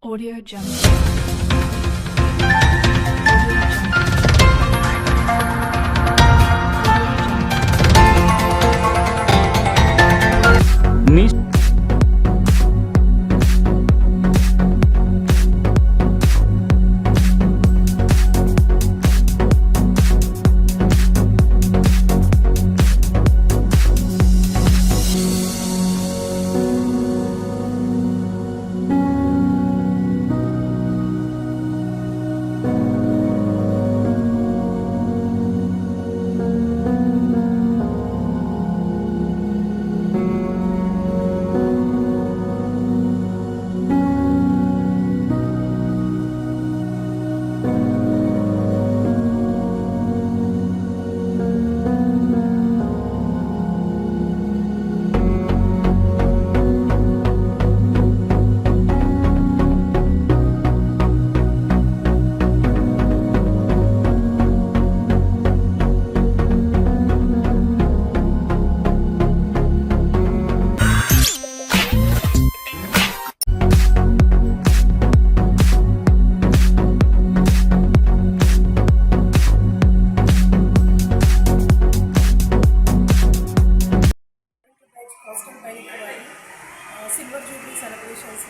Audio Jungle. Silver jubilee celebrations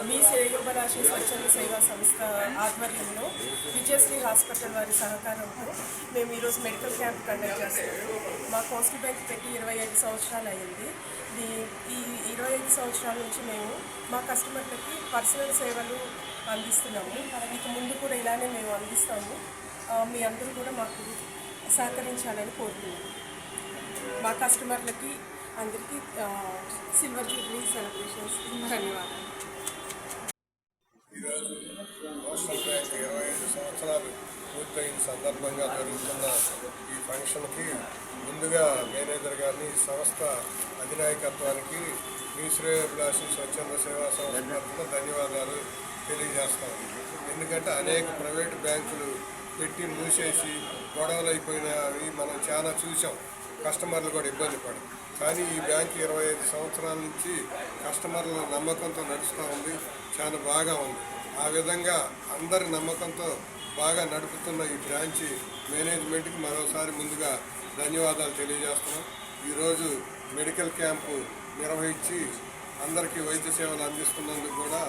మీ శ్రేయోభిలాషి స్వచ్ఛంద సేవా సంస్థ ఆధ్వర్యంలో విజయశ్రీ హాస్పిటల్ వారి సహకారంతో మేము ఈరోజు మెడికల్ క్యాంప్ కండక్ట్ చేస్తున్నాము. మా కోస్టల్ బ్యాంక్ పెట్టి 25 సంవత్సరాలు అయింది. ఈ 25 సంవత్సరాల నుంచి మేము మా కస్టమర్లకి పర్సనల్ సేవలు అందిస్తున్నాము. ఇక ముందు కూడా ఇలానే మేము అందిస్తాము. మీ అందరూ కూడా మాకు సహకరించాలని కోరుతున్నాము. మా కస్టమర్లకి అందరికీ సిల్వర్ జూబ్లీ సెలబ్రేషన్స్ ధన్యవాదాలు. ఈరోజు కోస్టల్ బ్యాంక్ 25 సంవత్సరాలు పూర్తయిన సందర్భంగా జరుగుతున్న ఈ ఫంక్షన్కి ముందుగా మేనేజర్ గారిని సంస్థ అధినాయకత్వానికి మీ శ్రేయోభిలాషి స్వచ్ఛంద సేవా సంస్థ తరఫున ధన్యవాదాలు తెలియజేస్తాం. ఎందుకంటే అనేక ప్రైవేటు బ్యాంకులు పెట్టి మూసేసి గొడవలు అయిపోయినవి మనం చాలా చూసాం. కస్టమర్లు కూడా ఇబ్బంది పడి, కానీ ఈ బ్యాంక్ 25 సంవత్సరాల నుంచి కస్టమర్ల నమ్మకంతో నడుస్తూ ఉంది. చాలా బాగా ఉంది. ఆ విధంగా అందరి నమ్మకంతో బాగా నడుపుతున్న ఈ బ్రాంచ్ మేనేజ్మెంట్కి మరోసారి ముందుగా ధన్యవాదాలు తెలియజేస్తున్నాం. ఈరోజు మెడికల్ క్యాంపు నిర్వహించి అందరికీ వైద్య సేవలు అందిస్తున్నందుకు కూడా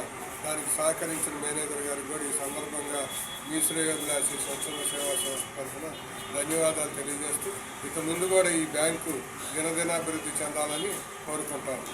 దానికి సహకరించిన మేనేజర్ గారికి కూడా ఈ సందర్భంగా మీ శ్రేయోభిలాషి స్వచ్ఛంద సేవా సంస్థ తరఫున ధన్యవాదాలు తెలియజేస్తూ ఇక ముందు కూడా ఈ బ్యాంకు దినదినాభివృద్ధి చెందాలని కోరుకుంటాను.